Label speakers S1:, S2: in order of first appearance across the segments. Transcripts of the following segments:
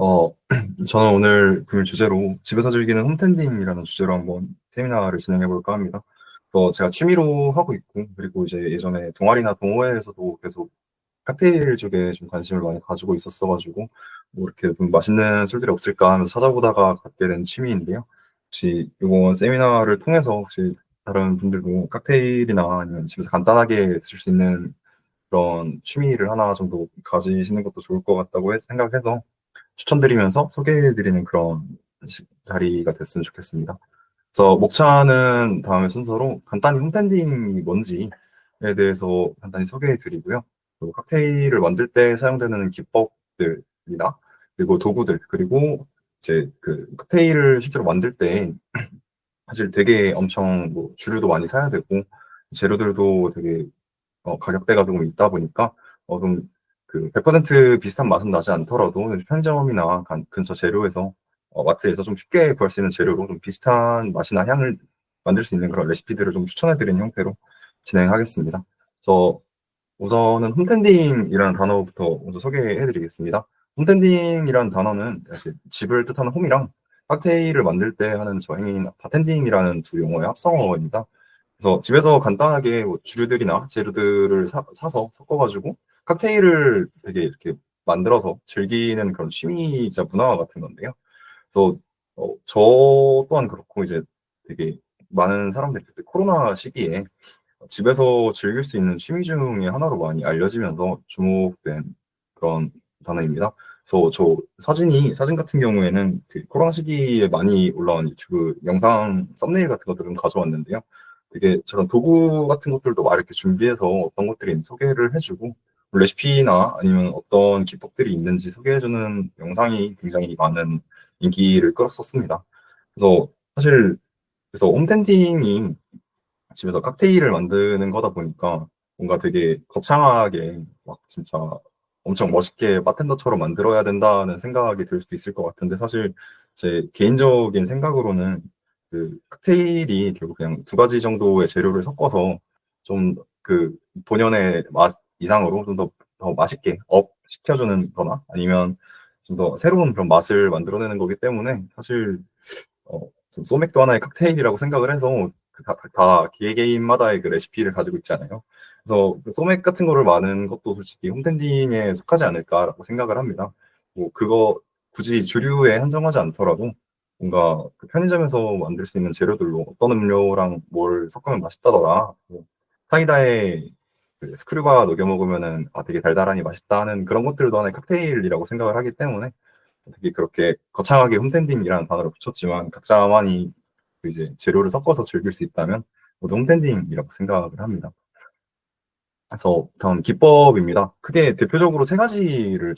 S1: 어, 저는 오늘 그 주제로 집에서 즐기는 홈텐딩이라는 주제로 한번 세미나를 진행해 볼까 합니다. 제가 취미로 하고 있고, 그리고 이제 예전에 동아리나 동호회에서도 계속 칵테일 쪽에 좀 관심을 많이 가지고 있었어가지고, 뭐 이렇게 좀 맛있는 술들이 없을까 하면서 찾아보다가 갖게 된 취미인데요. 혹시 이번 세미나를 통해서 혹시 다른 분들도 칵테일이나 아니면 집에서 간단하게 드실 수 있는 그런 취미를 하나 정도 가지시는 것도 좋을 것 같다고 생각해서 추천드리면서 소개해드리는 그런 자리가 됐으면 좋겠습니다. 그래서 목차는 다음의 순서로 간단히 홈텐딩이 뭔지에 대해서 간단히 소개해드리고요. 그리고 칵테일을 만들 때 사용되는 기법들이나 그리고 도구들 그리고 이제 그 칵테일을 실제로 만들 때 사실 되게 엄청 뭐 주류도 많이 사야 되고 재료들도 되게 가격대가 조금 있다 보니까 좀 그 100% 비슷한 맛은 나지 않더라도 편의점이나 근처 재료에서 마트에서 좀 쉽게 구할 수 있는 재료로 좀 비슷한 맛이나 향을 만들 수 있는 그런 레시피들을 좀 추천해드리는 형태로 진행하겠습니다. 그래서 우선은 홈텐딩이라는 단어부터 먼저 소개해드리겠습니다. 홈텐딩이라는 단어는 사실 집을 뜻하는 홈이랑 칵테일을 만들 때 하는 저 행위인 바텐딩이라는 두 용어의 합성어입니다. 그래서 집에서 간단하게 뭐 주류들이나 재료들을 사서 섞어가지고 칵테일을 되게 이렇게 만들어서 즐기는 그런 취미이자 문화 같은 건데요. 그래서 저 또한 그렇고 이제 되게 많은 사람들이 그때 코로나 시기에 집에서 즐길 수 있는 취미 중에 하나로 많이 알려지면서 주목된 그런 단어입니다. 그래서 사진 같은 경우에는 그 코로나 시기에 많이 올라온 유튜브 영상 썸네일 같은 것들을 좀 가져왔는데요. 되게 저런 도구 같은 것들도 막 이렇게 준비해서 어떤 것들이 있는지 소개를 해주고 레시피나 아니면 어떤 기법들이 있는지 소개해주는 영상이 굉장히 많은 인기를 끌었었습니다. 그래서 사실 그래서 홈텐딩이 집에서 칵테일을 만드는 거다 보니까 뭔가 되게 거창하게 막 진짜 엄청 멋있게 바텐더처럼 만들어야 된다는 생각이 들 수도 있을 것 같은데 사실 제 개인적인 생각으로는 그 칵테일이 결국 그냥 두 가지 정도의 재료를 섞어서 좀 그 본연의 맛 이상으로 좀 더 맛있게 업 시켜주는 거나 아니면 좀 더 새로운 그런 맛을 만들어내는 거기 때문에 사실 좀 소맥도 하나의 칵테일이라고 생각을 해서 다 개개인마다의 그 레시피를 가지고 있잖아요. 그래서 그 소맥 같은 거를 많은 것도 솔직히 홈텐딩에 속하지 않을까라고 생각을 합니다. 뭐 그거 굳이 주류에 한정하지 않더라도 뭔가 그 편의점에서 만들 수 있는 재료들로 어떤 음료랑 뭘 섞으면 맛있다더라. 뭐 사이다에 그 스크류바 녹여 먹으면은 되게 달달하니 맛있다 하는 그런 것들도 하나의 칵테일이라고 생각을 하기 때문에 되게 그렇게 거창하게 홈텐딩이라는 단어를 붙였지만 각자만이 그 이제 재료를 섞어서 즐길 수 있다면 모두 홈텐딩이라고 생각을 합니다. 그래서 다음 기법입니다. 크게 대표적으로 세 가지를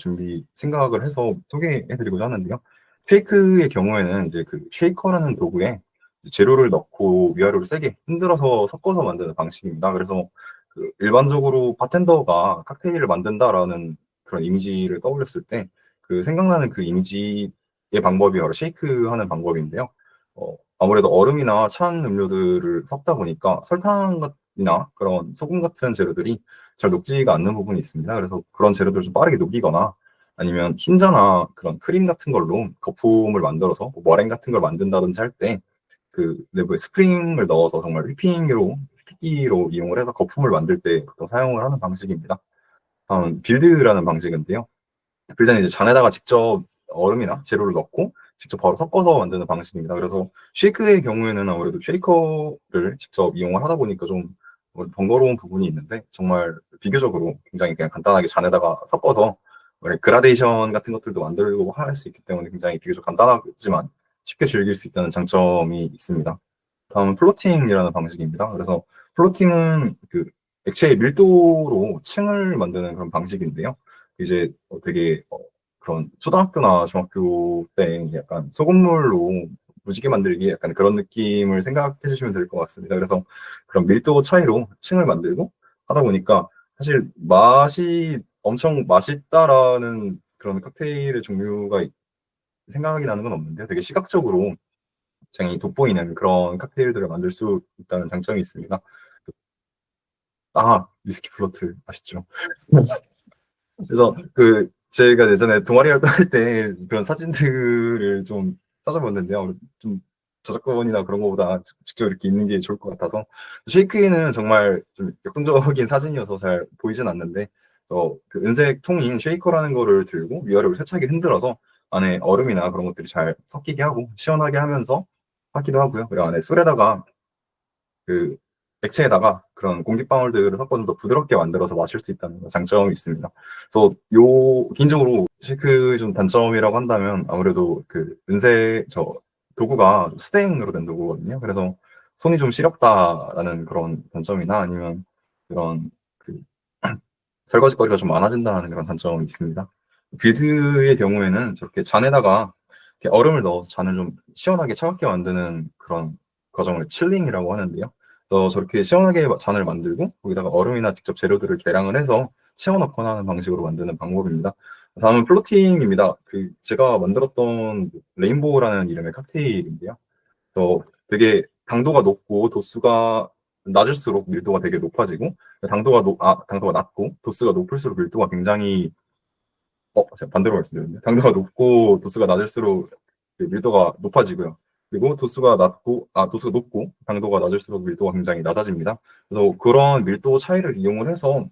S1: 생각을 해서 소개해드리고자 하는데요. 쉐이크의 경우에는 이제 그 쉐이커라는 도구에 재료를 넣고 위아래로 세게 흔들어서 섞어서 만드는 방식입니다. 그래서 그 일반적으로 바텐더가 칵테일을 만든다라는 그런 이미지를 떠올렸을 때 그 생각나는 그 이미지의 방법이 바로 쉐이크 하는 방법인데요. 아무래도 얼음이나 찬 음료들을 섞다 보니까 설탕이나 그런 소금 같은 재료들이 잘 녹지가 않는 부분이 있습니다. 그래서 그런 재료들을 좀 빠르게 녹이거나 아니면 흰자나 그런 크림 같은 걸로 거품을 만들어서 뭐 머랭 같은 걸 만든다든지 할 때 그 내부에 스프링을 넣어서 정말 휘핑기로 이용을 해서 거품을 만들 때 보통 사용을 하는 방식입니다. 다음 빌드라는 방식인데요. 빌드는 이제 잔에다가 직접 얼음이나 재료를 넣고 직접 바로 섞어서 만드는 방식입니다. 그래서 쉐이크의 경우에는 아무래도 쉐이커를 직접 이용을 하다 보니까 좀 번거로운 부분이 있는데 정말 비교적으로 굉장히 그냥 간단하게 잔에다가 섞어서 그라데이션 같은 것들도 만들고 할 수 있기 때문에 굉장히 비교적 간단하지만 쉽게 즐길 수 있다는 장점이 있습니다. 다음은 플로팅이라는 방식입니다. 그래서 플로팅은 그 액체의 밀도로 층을 만드는 그런 방식인데요. 이제 되게 그런 초등학교나 중학교 때 약간 소금물로 무지개 만들기 약간 그런 느낌을 생각해 주시면 될 것 같습니다. 그래서 그런 밀도 차이로 층을 만들고 하다 보니까 사실 맛이 엄청 맛있다라는 그런 칵테일의 종류가 생각이 나는 건 없는데 되게 시각적으로 굉장히 돋보이는 그런 칵테일들을 만들 수 있다는 장점이 있습니다. 위스키 플로트 아시죠? 그래서 그 제가 예전에 동아리 활동할 때 그런 사진들을 좀 찾아봤는데요. 좀 저작권이나 그런 거보다 직접 이렇게 있는 게 좋을 것 같아서. 쉐이크는 정말 좀 역동적인 사진이어서 잘 보이진 않는데, 그 은색 통인 쉐이커라는 거를 들고 위아래로 세차게 흔들어서 안에 얼음이나 그런 것들이 잘 섞이게 하고 시원하게 하면서 하기도 하고요. 그리고 안에 술에다가 그 액체에다가 그런 공기방울들을 섞어서 좀 더 부드럽게 만들어서 마실 수 있다는 장점이 있습니다. 그래서 개인적으로 쉐이크 좀 단점이라고 한다면 아무래도 그 은색 도구가 스테인으로 된 도구거든요. 그래서 손이 좀 시렵다라는 그런 단점이나 아니면 그런 그 설거지거리가 좀 많아진다는 그런 단점이 있습니다. 빌드의 경우에는 저렇게 잔에다가 이렇게 얼음을 넣어서 잔을 좀 시원하게 차갑게 만드는 그런 과정을 칠링이라고 하는데요. 그래서 저렇게 시원하게 잔을 만들고 거기다가 얼음이나 직접 재료들을 계량을 해서 채워넣거나 하는 방식으로 만드는 방법입니다. 다음은 플로팅입니다. 제가 만들었던 레인보우라는 이름의 칵테일인데요. 되게 당도가 높고 도수가 낮을수록 밀도가 되게 높아지고 당도가 낮고 도수가 높을수록 밀도가 굉장히 제가 반대로 말씀드렸는데 당도가 높고 도수가 낮을수록 그 밀도가 높아지고요. 그리고 도수가 높고 당도가 낮을수록 밀도가 굉장히 낮아집니다. 그래서 그런 밀도 차이를 이용을 해서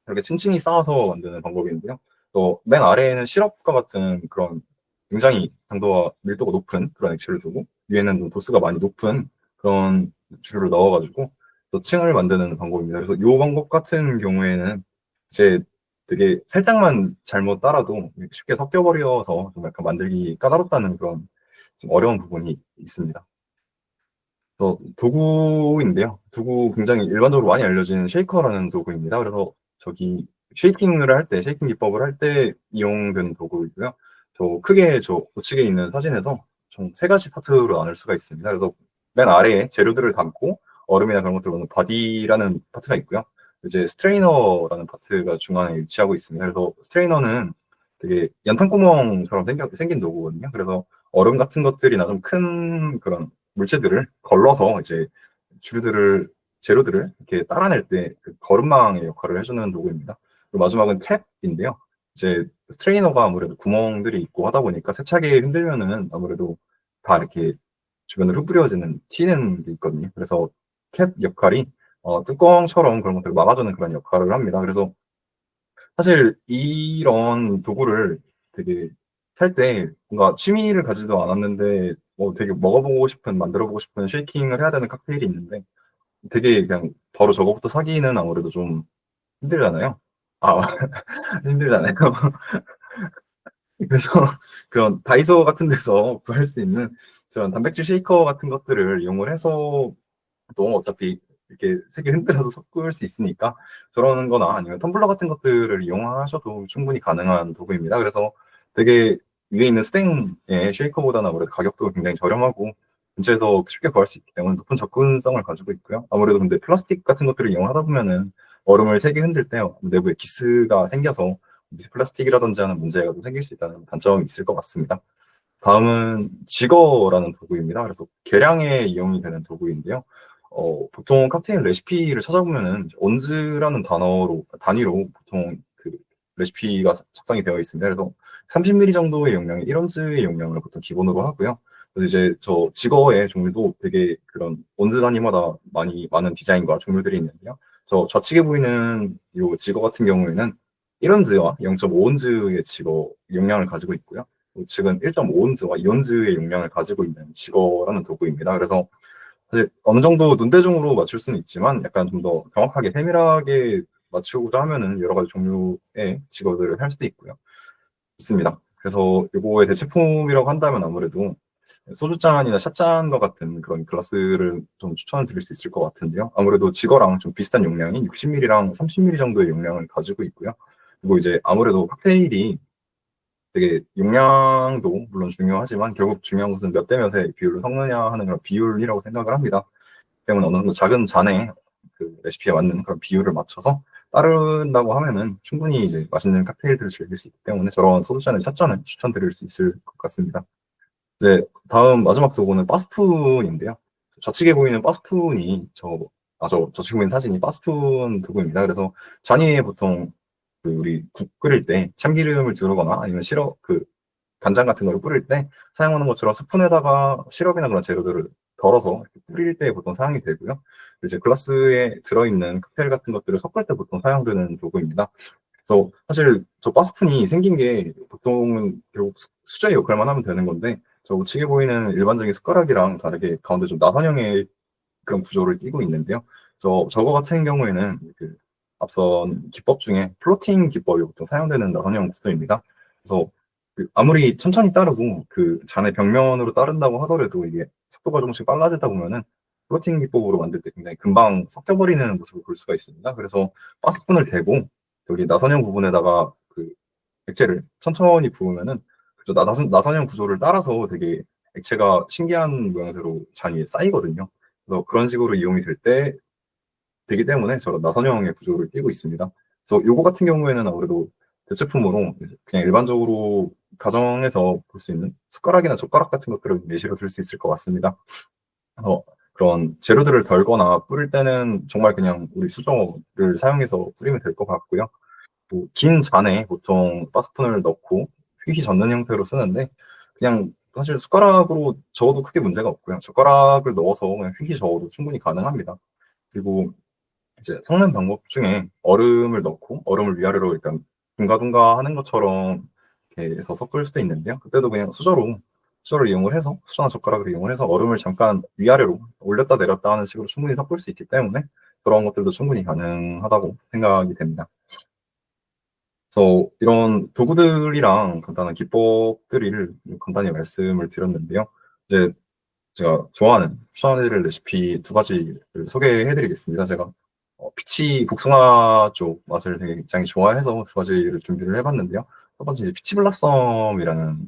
S1: 이렇게 층층이 쌓아서 만드는 방법인데요. 또 맨 아래에는 시럽과 같은 그런 굉장히 당도와 밀도가 높은 그런 액체를 두고 위에는 좀 도수가 많이 높은 그런 주류를 넣어가지고 또 층을 만드는 방법입니다. 그래서 이 방법 같은 경우에는 이제 되게 살짝만 잘못 따라도 쉽게 섞여버려서 좀 약간 만들기 까다롭다는 그런 좀 어려운 부분이 있습니다. 도구인데요. 도구 굉장히 일반적으로 많이 알려진 쉐이커라는 도구입니다. 그래서 쉐이킹 기법을 할 때 이용되는 도구이고요. 크게 우측에 있는 사진에서 총 세 가지 파트로 나눌 수가 있습니다. 그래서 맨 아래에 재료들을 담고 얼음이나 그런 것들을 넣는 바디라는 파트가 있고요. 이제 스트레이너라는 파트가 중앙에 위치하고 있습니다. 그래서 스트레이너는 되게 연탄구멍처럼 생긴 도구거든요. 그래서 얼음 같은 것들이나 좀 큰 그런 물체들을 걸러서 이제 재료들을 이렇게 따라낼 때그 거름망의 역할을 해주는 도구입니다. 그리고 마지막은 캡인데요. 이제 스트레이너가 아무래도 구멍들이 있고 하다 보니까 세차게 흔들면은 아무래도 다 이렇게 주변으로 흩뿌려지는 튀는 게 있거든요. 그래서 캡 역할이 뚜껑처럼 그런 것들을 막아주는 그런 역할을 합니다. 그래서 사실 이런 도구를 되게 살 때 뭔가 취미를 가지도 않았는데 되게 만들어보고 싶은 쉐이킹을 해야 되는 칵테일이 있는데 되게 그냥 바로 저거부터 사기는 아무래도 좀 힘들잖아요. 아, 힘들잖아요. 그래서 그런 다이소 같은 데서 구할 수 있는 저런 단백질 쉐이커 같은 것들을 이용을 해서 또 어차피 이렇게 세게 흔들어서 섞을 수 있으니까 저런 거나 아니면 텀블러 같은 것들을 이용하셔도 충분히 가능한 도구입니다. 그래서 되게 위에 있는 스탱의 쉐이커보다는 아무래도 가격도 굉장히 저렴하고 근처에서 쉽게 구할 수 있기 때문에 높은 접근성을 가지고 있고요. 아무래도 근데 플라스틱 같은 것들을 이용하다 보면은 얼음을 세게 흔들 때 내부에 기스가 생겨서 플라스틱이라든지 하는 문제가 좀 생길 수 있다는 단점이 있을 것 같습니다. 다음은 지거라는 도구입니다. 그래서 계량에 이용이 되는 도구인데요. 보통 칵테일 레시피를 찾아보면은 온즈라는 단위로 보통 그 레시피가 작성이 되어 있습니다. 그래서 30ml 정도의 용량의 1온즈의 용량을 보통 기본으로 하고요. 그래서 이제 저 지거의 종류도 되게 그런 온즈 단위마다 많은 디자인과 종류들이 있는데요. 저 좌측에 보이는 이 지거 같은 경우에는 1온즈와 0.5온즈의 지거 용량을 가지고 있고요. 우측은 1.5온즈와 2온즈의 용량을 가지고 있는 지거라는 도구입니다. 그래서 사실 어느 정도 눈대중으로 맞출 수는 있지만 약간 좀 더 정확하게 세밀하게 맞추고자 하면은 여러 가지 종류의 직업들을 할 수도 있습니다. 그래서 이거의 대체품이라고 한다면 아무래도 소주잔이나 샷잔과 같은 그런 글라스를 좀 추천을 드릴 수 있을 것 같은데요. 아무래도 지거랑 좀 비슷한 용량이 60ml랑 30ml 정도의 용량을 가지고 있고요. 그리고 이제 아무래도 칵테일이 되게 용량도 물론 중요하지만 결국 중요한 것은 몇 대 몇의 비율을 섞느냐 하는 그런 비율이라고 생각을 합니다. 때문에 어느 정도 작은 잔에 그 레시피에 맞는 그런 비율을 맞춰서 따른다고 하면은 충분히 이제 맛있는 칵테일들을 즐길 수 있기 때문에 저런 소주잔의 샷잔을 추천드릴 수 있을 것 같습니다. 이제 다음 마지막 도구는 바스푼인데요. 좌측에 보이는 바스푼이 좌측에 보이는 사진이 바스푼 도구입니다. 그래서 잔 위에 보통 그 우리 국 끓일 때 참기름을 두르거나 아니면 시럽 그 간장 같은 거를 뿌릴 때 사용하는 것처럼 스푼에다가 시럽이나 그런 재료들을 덜어서 이렇게 뿌릴 때 보통 사용이 되고요. 이제 글라스에 들어있는 칵테일 같은 것들을 섞을 때 보통 사용되는 도구입니다. 그래서 사실 저 바스푼이 생긴 게 보통은 결국 수저의 역할만 하면 되는 건데 저 우측에 보이는 일반적인 숟가락이랑 다르게 가운데 좀 나선형의 그런 구조를 띠고 있는데요. 저거 같은 경우에는 그 앞선 기법 중에 플로팅 기법이 보통 사용되는 나선형 구조입니다. 그래서 그 아무리 천천히 따르고 그 잔의 벽면으로 따른다고 하더라도 이게 속도가 조금씩 빨라지다 보면은 플로팅 기법으로 만들 때 굉장히 금방 섞여버리는 모습을 볼 수가 있습니다. 그래서 바스푼을 대고 여기 나선형 부분에다가 그 액체를 천천히 부으면은 그 나선형 구조를 따라서 되게 액체가 신기한 모양새로 잔 위에 쌓이거든요. 그래서 그런 식으로 이용이 될 때 되기 때문에 저런 나선형의 구조를 띄고 있습니다. 그래서 요거 같은 경우에는 아무래도 대체품으로 그냥 일반적으로 가정에서 볼 수 있는 숟가락이나 젓가락 같은 것들을 예시로 들 수 있을 것 같습니다. 그런 재료들을 덜거나 뿌릴 때는 정말 그냥 우리 수저를 사용해서 뿌리면 될 것 같고요. 긴 잔에 보통 바스푼을 넣고 휘휘 젓는 형태로 쓰는데 그냥 사실 숟가락으로 저어도 크게 문제가 없고요. 젓가락을 넣어서 그냥 휘휘 저어도 충분히 가능합니다. 그리고 이제 섞는 방법 중에 얼음을 넣고 얼음을 위아래로 일단 둥가둥가 하는 것처럼 이렇게 해서 섞을 수도 있는데요. 그때도 그냥 수저를 이용을 해서 수저나 젓가락을 이용을 해서 얼음을 잠깐 위아래로 올렸다 내렸다 하는 식으로 충분히 섞을 수 있기 때문에 그런 것들도 충분히 가능하다고 생각이 됩니다. 그래서 이런 도구들이랑 간단한 기법들을 간단히 말씀을 드렸는데요. 이제 제가 좋아하는 추천해드릴 레시피 두 가지를 소개해드리겠습니다. 제가 피치 복숭아 쪽 맛을 되게 굉장히 좋아해서 두 가지를 준비를 해봤는데요. 첫 번째 이제 피치 블라썸이라는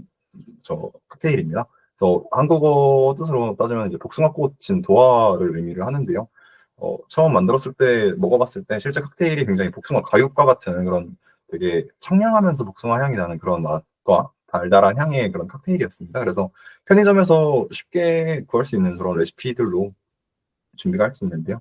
S1: 저 칵테일입니다. 그래서 한국어 뜻으로 따지면 이제 복숭아꽃인 도화를 의미를 하는데요. 처음 만들었을 때 먹어봤을 때 실제 칵테일이 굉장히 복숭아 가육과 같은 그런 되게 청량하면서 복숭아 향이 나는 그런 맛과 달달한 향의 그런 칵테일이었습니다. 그래서 편의점에서 쉽게 구할 수 있는 그런 레시피들로 준비가 할 수 있는데요.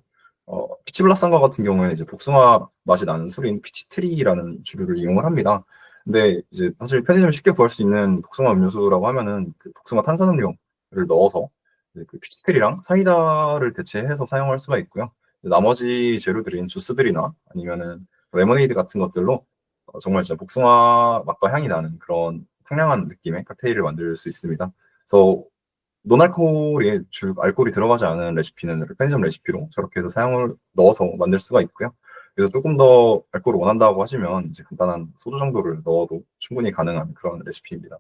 S1: 피치블라쌍과 같은 경우에는 이제 복숭아 맛이 나는 술인 피치트리라는 주류를 이용을 합니다. 근데 이제 사실 편의점에 쉽게 구할 수 있는 복숭아 음료수라고 하면은 그 복숭아 탄산음료를 넣어서 이제 그 피치트리랑 사이다를 대체해서 사용할 수가 있고요. 나머지 재료들인 주스들이나 아니면은 레모네이드 같은 것들로 정말 진짜 복숭아 맛과 향이 나는 그런 상냥한 느낌의 칵테일을 만들 수 있습니다. 그래서 노알콜이 알코올이 들어가지 않은 레시피는 편의점 레시피로 저렇게 해서 사용을 넣어서 만들 수가 있고요. 그래서 조금 더 알코올을 원한다고 하시면 이제 간단한 소주 정도를 넣어도 충분히 가능한 그런 레시피입니다.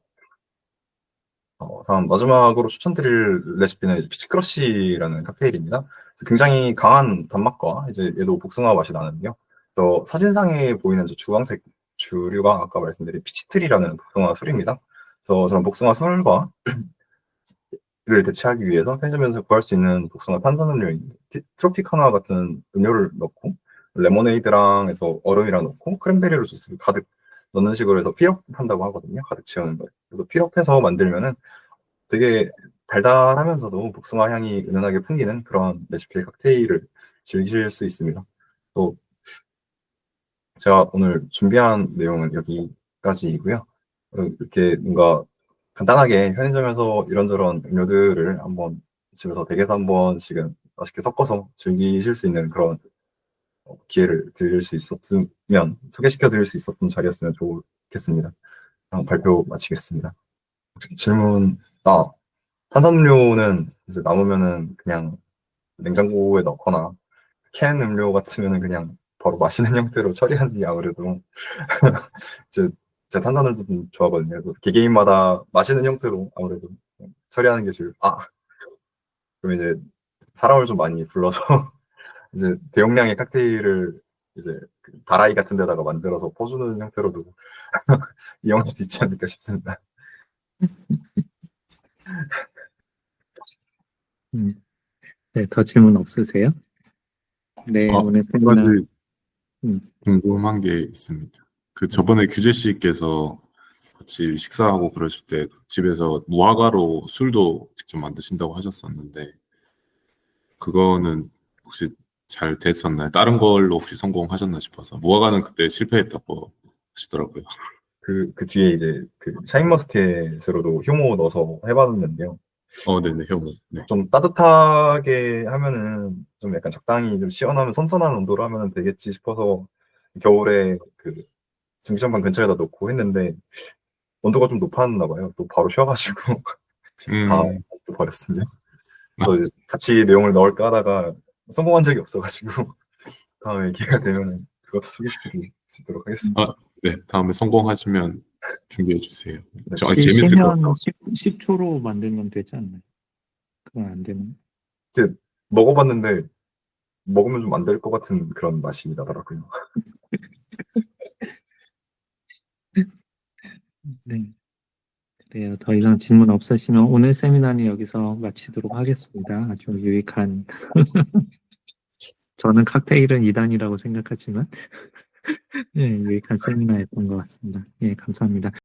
S1: 다음 마지막으로 추천드릴 레시피는 피치크러쉬라는 칵테일입니다. 굉장히 강한 단맛과 이제 얘도 복숭아 맛이 나는데요. 저 사진상에 보이는 저 주황색 주류가 아까 말씀드린 피치트리라는 복숭아 술입니다. 그래서 저런 복숭아 술과 를 대체하기 위해서 편의점에서 구할 수 있는 복숭아 탄산음료인 트로피카나 같은 음료를 넣고 레모네이드랑 해서 얼음이랑 넣고 크랜베리로 주스를 가득 넣는 식으로 해서 피럽한다고 하거든요. 가득 채우는 걸. 그래서 피럽해서 만들면은 되게 달달하면서도 복숭아 향이 은은하게 풍기는 그런 레시피의 칵테일을 즐기실 수 있습니다. 또 제가 오늘 준비한 내용은 여기까지이고요. 이렇게 뭔가 간단하게 편의점에서 이런저런 음료들을 한번 집에서 댁에서 한 번씩은 맛있게 섞어서 즐기실 수 있는 그런 기회를 드릴 수 있었으면 소개시켜 드릴 수 있었던 자리였으면 좋겠습니다. 발표 마치겠습니다. 질문, 탄산음료는 이제 남으면은 그냥 냉장고에 넣거나 캔 음료 같으면은 그냥 바로 마시는 형태로 처리하는 게 아무래도 제, 제가 탄산음료 좀 좋아하거든요. 그래서 개개인마다 마시는 형태로 아무래도 처리하는 게 제일, 그럼 이제 사람을 좀 많이 불러서 이제 대용량의 칵테일을 이제 그 다라이 같은 데다가 만들어서 퍼주는 형태로도 이용할 수 있지 않을까 싶습니다.
S2: 네, 더 질문 없으세요? 네, 오늘
S3: 한
S2: 세미나,
S3: 가지
S2: 음,
S3: 궁금한 게 있습니다. 그 저번에 규재 씨께서 같이 식사하고 그러실 때 집에서 무화과로 술도 직접 만드신다고 하셨었는데 그거는 혹시 잘 됐었나요? 다른 걸로 혹시 성공하셨나 싶어서 무화과는 그때 실패했다고 하시더라고요.
S1: 그 뒤에 이제 그 샤인머스켓으로도 효모 넣어서 해봤는데요.
S3: 네네, 형. 네.
S1: 좀 따뜻하게 하면은 좀 약간 적당히 좀 시원하면 선선한 온도로 하면은 되겠지 싶어서 겨울에 그 전기장판 근처에다 놓고 했는데 온도가 좀 높았나 봐요. 또 바로 쉬어가지고 다
S3: 음,
S1: 또 버렸습니다. 또 이제 같이 내용을 넣을까 하다가 성공한 적이 없어가지고 다음에 기회가 되면은 그것도 소개시켜드릴 수 있도록 하겠습니다.
S3: 네, 다음에 성공하시면 준비해 주세요.
S1: 네.
S3: 재밌을 것 같아요.
S2: 10초로 만들면 되지 않나요? 그건 안 되는.
S1: 이렇게 먹어봤는데 먹으면 좀 안 될 것 같은 그런 맛이 나더라고요.
S2: 네. 그래요. 더 이상 질문 없으시면 오늘 세미나는 여기서 마치도록 하겠습니다. 아주 유익한. 저는 칵테일은 2단이라고 생각하지만, 예, 유익한 세미나였던 것 같습니다. 예, 감사합니다.